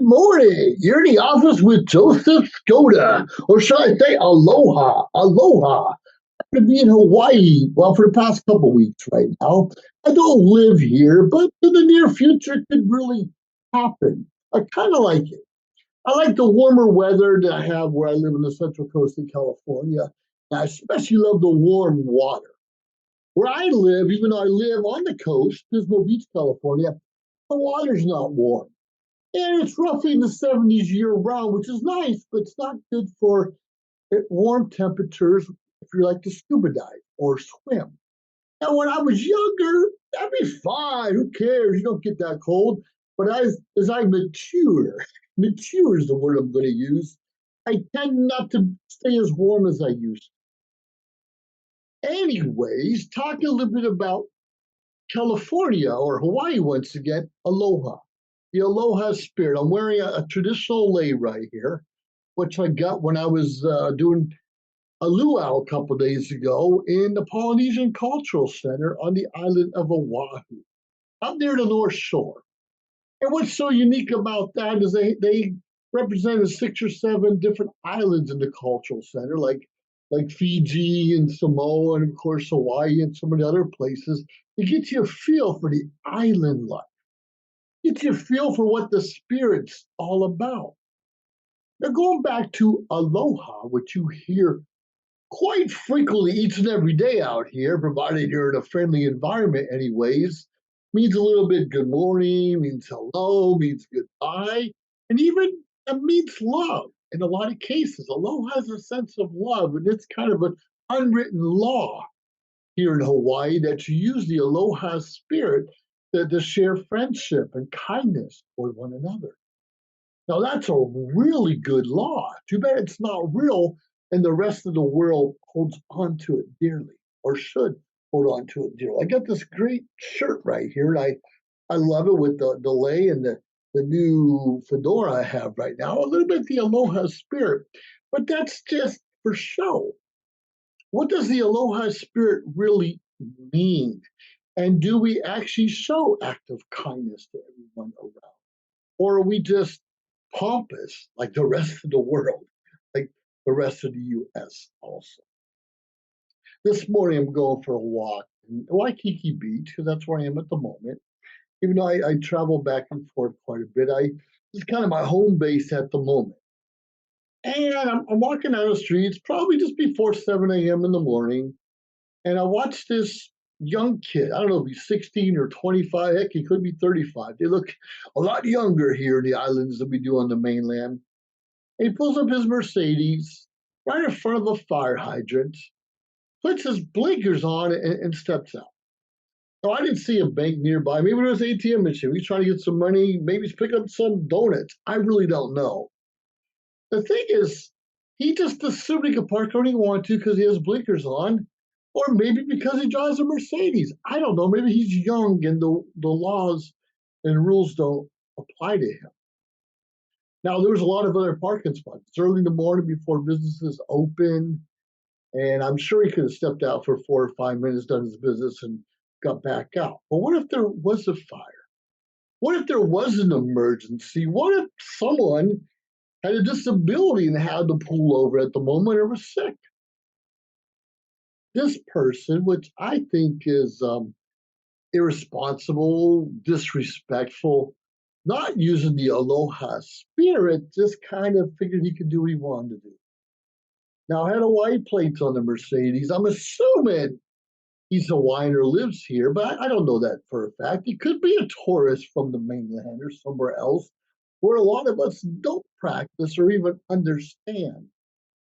Good morning. You're in the office with Joseph Skoda, or should I say aloha, aloha. I'm going to be in Hawaii, well, for the past couple weeks right now. I don't live here, but in the near future, it could really happen. I kind of like it. I like the warmer weather that I have where I live in the central coast of California. And I especially love the warm water. Where I live, even though I live on the coast, Pismo Beach, California, the water's not warm. And it's roughly in the 70s year round, which is nice, but it's not good for warm temperatures if you like to scuba dive or swim. Now, when I was younger, that'd be fine. Who cares? You don't get that cold. But as I mature, mature is the word I'm going to use, I tend not to stay as warm as I used to. Anyways, talking a little bit about California or Hawaii once again, aloha. The Aloha Spirit. I'm wearing a traditional lei right here, which I got when I was doing a luau a couple of days ago in the Polynesian Cultural Center on the island of Oahu, out near the North Shore. And what's so unique about that is they represented 6 or 7 different islands in the Cultural Center, like Fiji and Samoa, and of course Hawaii and some of the other places. It gets you a feel for the island life. Get you a feel for what the spirit's all about. Now, going back to aloha, which you hear quite frequently each and every day out here, provided you're in a friendly environment, anyways, means a little bit good morning, means hello, means goodbye, and even it means love. In a lot of cases, aloha has a sense of love, and it's kind of an unwritten law here in Hawaii that you use the aloha spirit to share friendship and kindness with one another. Now, that's a really good law. Too bad it's not real and the rest of the world holds on to it dearly or should hold on to it dearly. I got this great shirt right here, and I love it with the lei and the new fedora I have right now. A little bit the aloha spirit, but that's just for show. What does the aloha spirit really mean? And do we actually show acts of kindness to everyone around? Or are we just pompous like the rest of the world, like the rest of the US also? This morning I'm going for a walk in Waikiki Beach because that's where I am at the moment. Even though I travel back and forth quite a bit, this is kind of my home base at the moment. And I'm walking down the street, it's probably just before 7 a.m. in the morning, and I watched this young kid. I don't know if he's 16 or 25. Heck, he could be 35. They look a lot younger here in the islands than we do on the mainland. And he pulls up his Mercedes right in front of a fire hydrant, puts his blinkers on, and steps out. Now, I didn't see a bank nearby. Maybe there was an ATM machine. He's trying to get some money. Maybe he's picking up some donuts. I really don't know. The thing is, he just assumed he could park where he wanted to because he has blinkers on, or maybe because he drives a Mercedes. I don't know. Maybe he's young and the laws and rules don't apply to him. Now, there was a lot of other parking spots. It's early in the morning before businesses open, and I'm sure he could have stepped out for 4 or 5 minutes, done his business, and got back out. But what if there was a fire? What if there was an emergency? What if someone had a disability and had to pull over at the moment or was sick? This person, which I think is irresponsible, disrespectful, not using the aloha spirit, just kind of figured he could do what he wanted to do. Now, I had Hawaii plates on the Mercedes. I'm assuming he's Hawaiian or lives here, but I don't know that for a fact. He could be a tourist from the mainland or somewhere else where a lot of us don't practice or even understand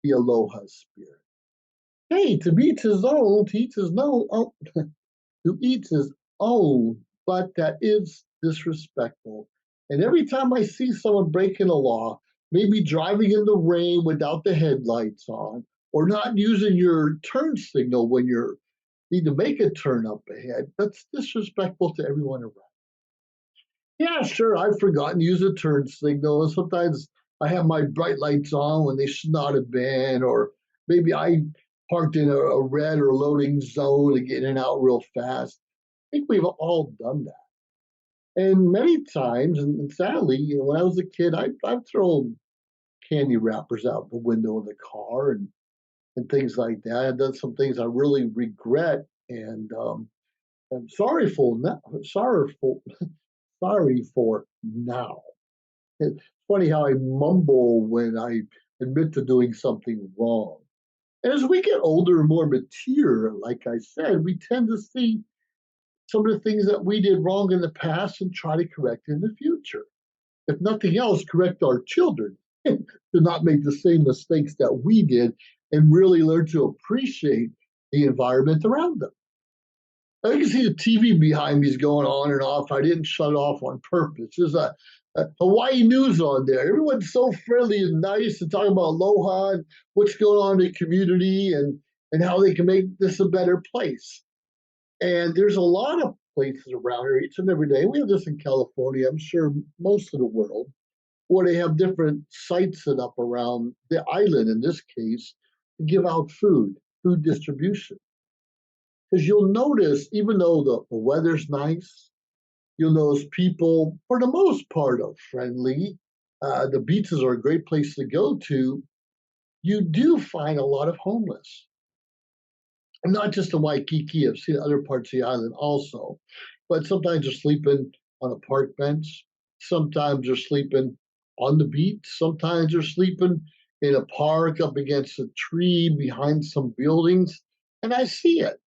the aloha spirit. Hey, to each his own, to each his own, to each his own, but that is disrespectful. And every time I see someone breaking a law, maybe driving in the rain without the headlights on, or not using your turn signal when you need to make a turn up ahead, that's disrespectful to everyone around. Yeah, sure, I've forgotten to use a turn signal, and sometimes I have my bright lights on when they should not have been, or maybe I parked in a red or loading zone to get in and out real fast. I think we've all done that. And many times, and sadly, when I was a kid, I've thrown candy wrappers out the window of the car and things like that. I've done some things I really regret and I'm sorry for now. It's funny how I mumble when I admit to doing something wrong. And as we get older and more mature, like I said, we tend to see some of the things that we did wrong in the past and try to correct in the future. If nothing else, correct our children to not make the same mistakes that we did and really learn to appreciate the environment around them. I can see the TV behind me is going on and off. I didn't shut it off on purpose. There's a Hawaii news on there. Everyone's so friendly and nice and talking about aloha and what's going on in the community and how they can make this a better place. And there's a lot of places around here each and every day. We have this in California, I'm sure most of the world, where they have different sites set up around the island, in this case, to give out food distribution. Because you'll notice, even though the weather's nice, you'll notice people, for the most part, are friendly. The beaches are a great place to go to. You do find a lot of homeless. Not just in Waikiki, I've seen other parts of the island also. But sometimes they're sleeping on a park bench. Sometimes they're sleeping on the beach. Sometimes they're sleeping in a park up against a tree behind some buildings. And I see it.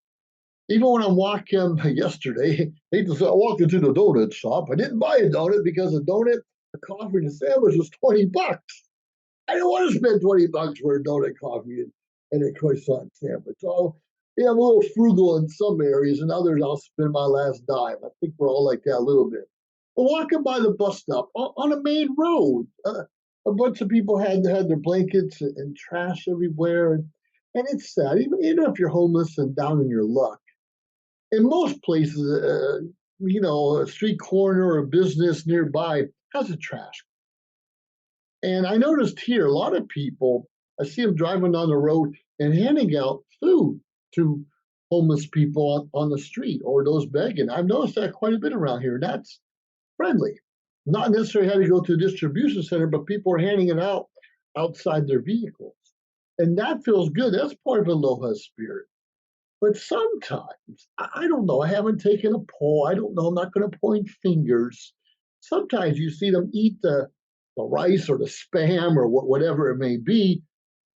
Even when I'm walking yesterday, I walked into the donut shop. I didn't buy a donut because a donut, a coffee, and a sandwich was $20. I don't want to spend $20 for a donut, coffee, and a croissant sandwich. So, yeah, I'm a little frugal in some areas, and others I'll spend my last dime. I think we're all like that a little bit. But walking by the bus stop on a main road, a bunch of people had their blankets and trash everywhere, and it's sad. Even if you're homeless and down in your luck, in most places, a street corner or a business nearby has a trash. And I noticed here a lot of people, I see them driving down the road and handing out food to homeless people on the street or those begging. I've noticed that quite a bit around here. That's friendly. Not necessarily having to go to a distribution center, but people are handing it out outside their vehicles. And that feels good. That's part of Aloha Spirit. But sometimes, I don't know, I haven't taken a poll. I don't know, I'm not going to point fingers. Sometimes you see them eat the rice or the spam or whatever it may be,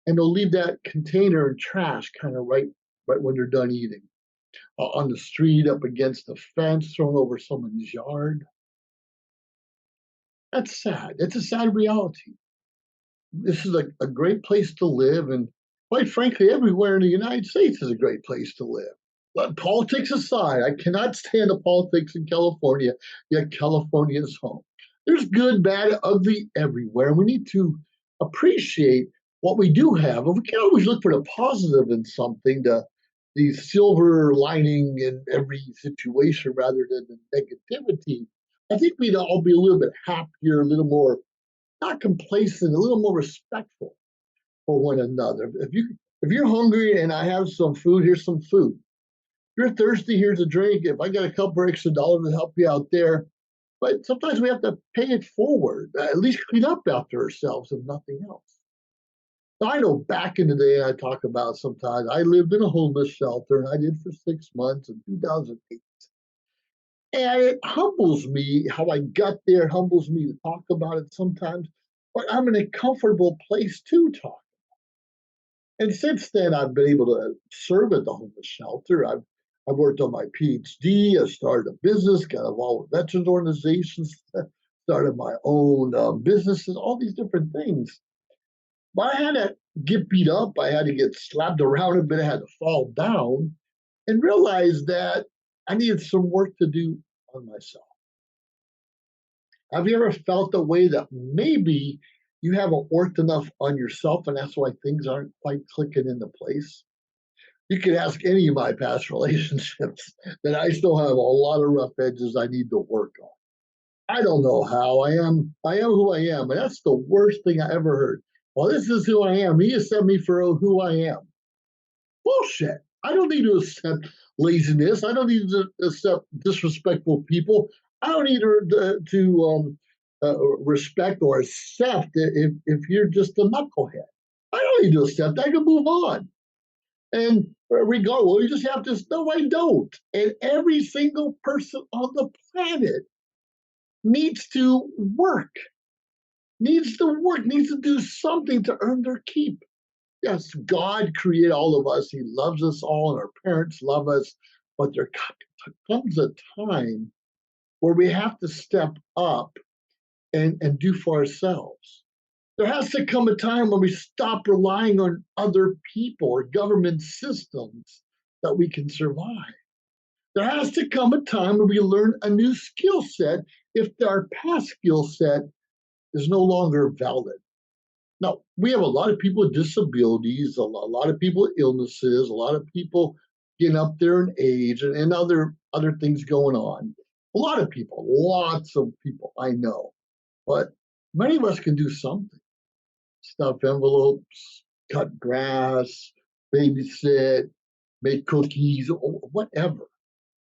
and they'll leave that container in trash kind of right when they're done eating. On the street, up against the fence, thrown over someone's yard. That's sad. It's a sad reality. This is a great place to live, and quite frankly, everywhere in the United States is a great place to live. But politics aside, I cannot stand the politics in California, yet California is home. There's good, bad, ugly everywhere. And we need to appreciate what we do have. And we can always look for the positive in something, the silver lining in every situation rather than the negativity. I think we'd all be a little bit happier, a little more not complacent, a little more respectful for one another. If you're hungry and I have some food, here's some food. If you're thirsty, here's a drink. If I got a couple extra dollars to help you out there, but sometimes we have to pay it forward, at least clean up after ourselves, if nothing else. Now, I know back in the day, I talk about sometimes I lived in a homeless shelter, and I did for 6 months in 2008. And it humbles me how I got there, it humbles me to talk about it sometimes, but I'm in a comfortable place to talk. And since then, I've been able to serve at the homeless shelter. I've worked on my PhD. I started a business, got involved with veterans organizations, started my own businesses, all these different things. But I had to get beat up. I had to get slapped around a bit. I had to fall down and realize that I needed some work to do on myself. Have you ever felt the way that maybe you haven't worked enough on yourself and that's why things aren't quite clicking into place? You can ask any of my past relationships that I still have a lot of rough edges I need to work on. I don't know how I am who I am, and that's the worst thing I ever heard. Well, this is who I am. He has sent me for who I am. Bullshit. I don't need to accept laziness. I don't need to accept disrespectful people. I don't need to respect or accept it if you're just a knucklehead. I don't need to accept. I can move on. And regard, well, you just have to. No, I don't. And every single person on the planet needs to work. Needs to work. Needs to do something to earn their keep. Yes, God created all of us. He loves us all, and our parents love us. But there comes a time where we have to step up and do for ourselves. There has to come a time when we stop relying on other people or government systems that we can survive. There has to come a time where we learn a new skill set if our past skill set is no longer valid. Now, we have a lot of people with disabilities, a lot of people with illnesses, a lot of people getting up there in age and other things going on. A lot of people, lots of people I know. But many of us can do something. Stuff envelopes, cut grass, babysit, make cookies, or whatever.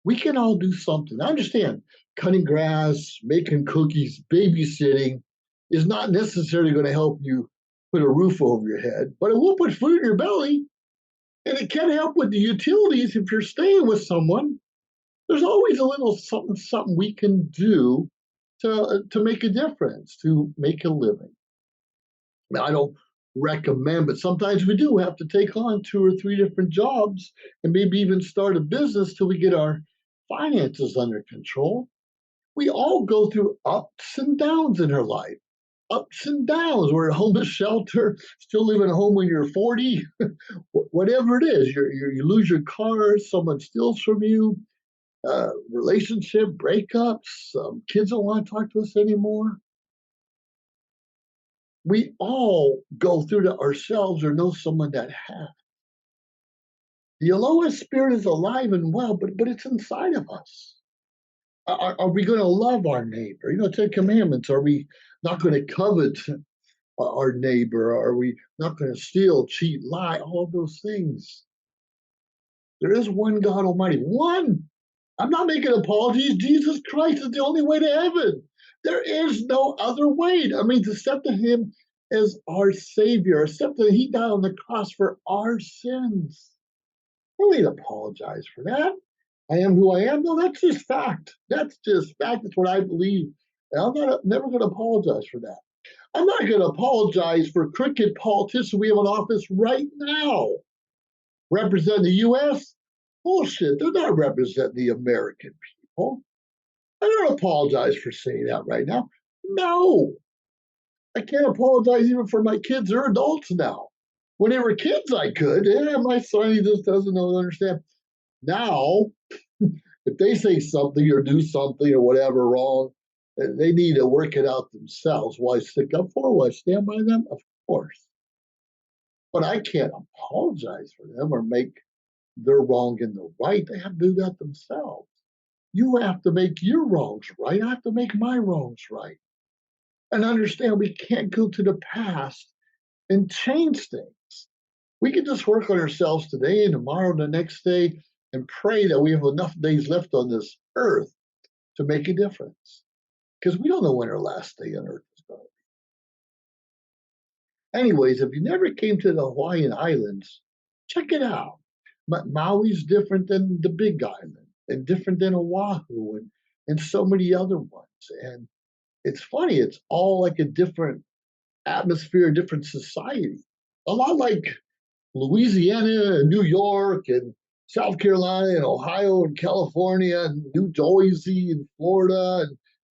We can all do something. I understand cutting grass, making cookies, babysitting is not necessarily going to help you put a roof over your head, but it will put food in your belly. And it can help with the utilities if you're staying with someone. There's always a little something we can do to make a difference, to make a living. Now, I don't recommend, but sometimes we do have to take on 2 or 3 different jobs and maybe even start a business till we get our finances under control. We all go through ups and downs in our life. Ups and downs. We're at a homeless shelter, still living at home when you're 40, whatever it is. You lose your car, someone steals from you, relationship breakups, kids don't want to talk to us anymore. We all go through that ourselves or know someone that has. The Aloha Spirit is alive and well, but it's inside of us. Are we going to love our neighbor? 10 commandments. Are we not going to covet our neighbor? Are we not going to steal, cheat, lie? All of those things. There is one God Almighty. One. I'm not making apologies. Jesus Christ is the only way to heaven. There is no other way. I mean, to accept Him as our Savior, accept that He died on the cross for our sins. I don't need to apologize for that. I am who I am. No, that's just fact. That's just fact. That's what I believe. And never going to apologize for that. I'm not going to apologize for crooked politicians we have in office right now. Represent the U.S.? Bullshit. They're not representing the American people. I don't apologize for saying that right now. No. I can't apologize even for my kids. They're adults now. When they were kids, I could. Yeah, my son, he just doesn't know, understand. Now, if they say something or do something or whatever wrong, they need to work it out themselves. Will I stick up for them? Will I stand by them? Of course. But I can't apologize for them or make their wrong in the right. They have to do that themselves. You have to make your wrongs right. I have to make my wrongs right. And understand we can't go to the past and change things. We can just work on ourselves today and tomorrow and the next day and pray that we have enough days left on this earth to make a difference. Because we don't know when our last day on earth is going to be. Anyways, if you never came to the Hawaiian Islands, check it out. Maui's different than the Big Island and different than Oahu and so many other ones. And it's funny, it's all like a different atmosphere, a different society. A lot like Louisiana and New York and South Carolina and Ohio and California and New Jersey and Florida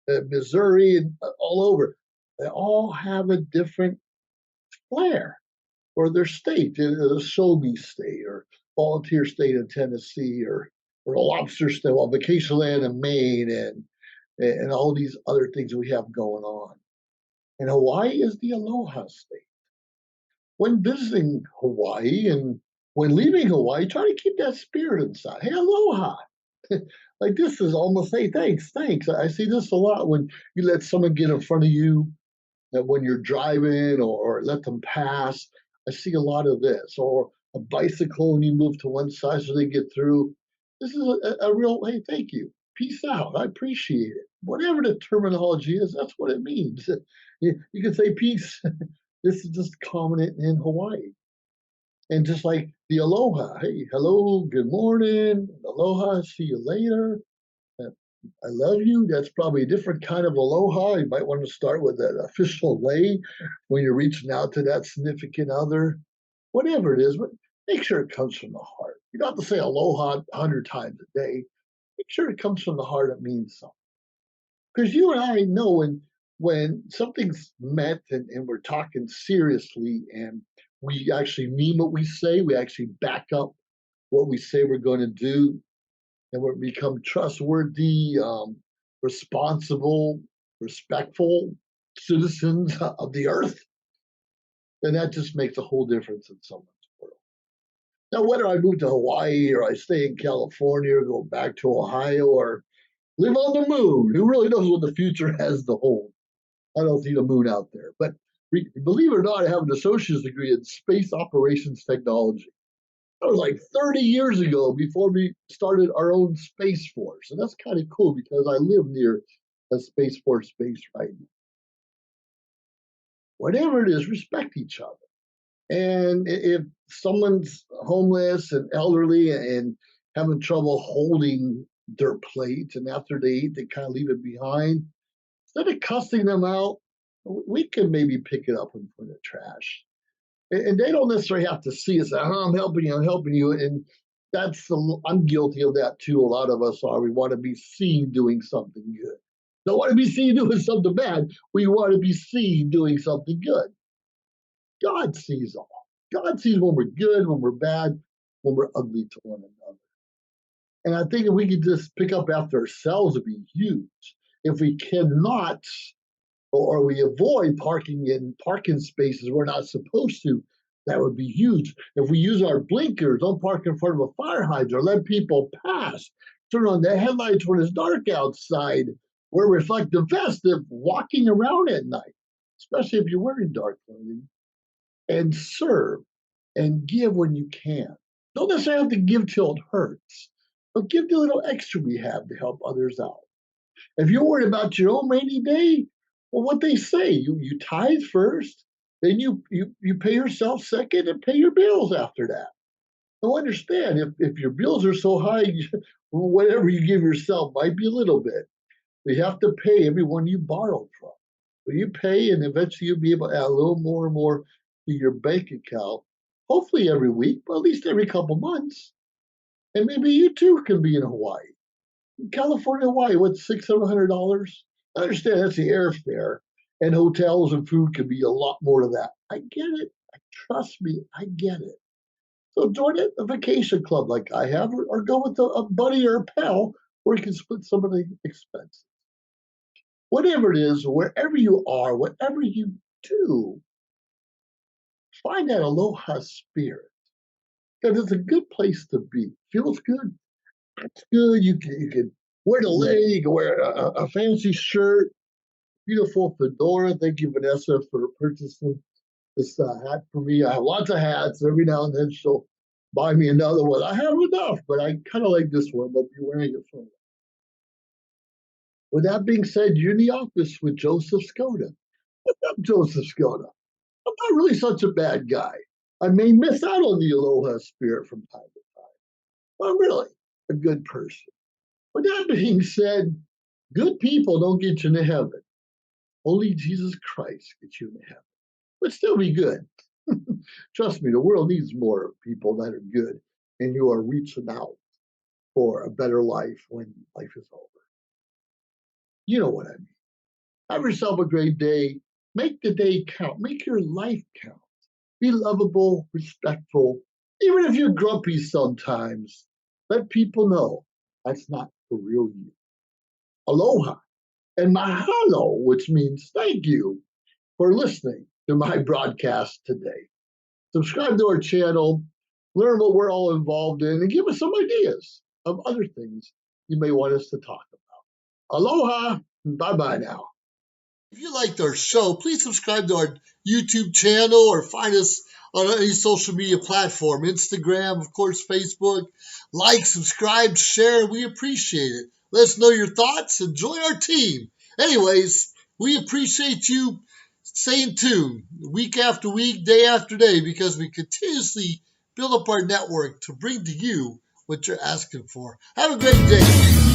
and Missouri and all over. They all have a different flair or their state, the show me state or volunteer state in Tennessee or the lobster state, well, vacation land in Maine and all these other things we have going on. And Hawaii is the Aloha state. When visiting Hawaii and when leaving Hawaii, try to keep that spirit inside. Hey, aloha. Like this is almost, hey, thanks. I see this a lot when you let someone get in front of you, that when you're driving or let them pass. I see a lot of this. Or a bicycle and you move to one side so they get through. This is a real, hey, thank you. Peace out. I appreciate it. whatever the terminology is, that's what it means. You can say peace. This is just common in Hawaii. And just like the aloha, hey, hello, good morning, aloha, see you later. I love you. That's probably a different kind of aloha. You might want to start with an official lei when you're reaching out to that significant other, whatever it is, but make sure it comes from the heart. You don't have to say aloha 100 times a day. Make sure it comes from the heart. It means something. Because you and I know when something's meant and we're talking seriously and we actually mean what we say, we actually back up what we say we're going to do, and we become trustworthy, responsible, respectful citizens of the earth, then that just makes a whole difference in someone's world. Now, whether I move to Hawaii or I stay in California or go back to Ohio or live on the moon, who really knows what the future has to hold? I don't see the moon out there. But believe it or not, I have an associate's degree in space operations technology. That was like 30 years ago before we started our own Space Force. And that's kind of cool because I live near a Space Force base right now. Whatever it is, respect each other. And if someone's homeless and elderly and having trouble holding their plate, and after they eat, they kind of leave it behind, instead of cussing them out, we can maybe pick it up and put it in the trash. And they don't necessarily have to see us. I'm helping you. And I'm guilty of that too. A lot of us are. We want to be seen doing something good. Don't want to be seen doing something bad. We want to be seen doing something good. God sees all. God sees when we're good, when we're bad, when we're ugly to one another. And I think if we could just pick up after ourselves, it'd be huge. If we cannot, or we avoid parking in parking spaces we're not supposed to, that would be huge. If we use our blinkers, don't park in front of a fire hydrant, let people pass, turn on the headlights when it's dark outside, wear reflective vests if walking around at night, especially if you're wearing dark clothing, and serve and give when you can. Don't necessarily have to give till it hurts, but give the little extra we have to help others out. If you're worried about your own rainy day, well, what they say, you tithe first, then you pay yourself second and pay your bills after that. So understand, if your bills are so high, whatever you give yourself might be a little bit. You have to pay everyone you borrowed from. So you pay, and eventually you'll be able to add a little more and more to your bank account, hopefully every week, but at least every couple months. And maybe you too can be in Hawaii. California, Hawaii, what's $600-700? I understand that's the airfare, and hotels and food could be a lot more to that. I get it. Trust me, I get it. So join a vacation club like I have, or go with a buddy or a pal where you can split some of the expenses. Whatever it is, wherever you are, whatever you do, find that aloha spirit. Because it's a good place to be. Feels good. It's good. You can wear the lei, you can wear a fancy shirt, beautiful fedora. Thank you, Vanessa, for purchasing this hat for me. I have lots of hats. Every now and then she'll buy me another one. I have enough, but I kind of like this one. I'll be wearing it for me. With that being said, you're in the office with Joseph Skoda. I'm Joseph Skoda. I'm not really such a bad guy. I may miss out on the aloha spirit from time to time. But I'm really a good person. With that being said, good people don't get you into heaven. Only Jesus Christ gets you into heaven. But still be good. Trust me, the world needs more people that are good and you are reaching out for a better life when life is over. You know what I mean. Have yourself a great day. Make the day count. Make your life count. Be lovable, respectful. Even if you're grumpy sometimes, let people know that's not the real you. Aloha and mahalo, which means thank you for listening to my broadcast today. Subscribe to our channel, learn what we're all involved in, and give us some ideas of other things you may want us to talk about. Aloha, bye-bye now. If you liked our show, please subscribe to our YouTube channel or find us on any social media platform, Instagram, of course, Facebook. Like, subscribe, share. We appreciate it. Let us know your thoughts and join our team. Anyways, we appreciate you staying tuned week after week, day after day, because we continuously build up our network to bring to you what you're asking for. Have a great day.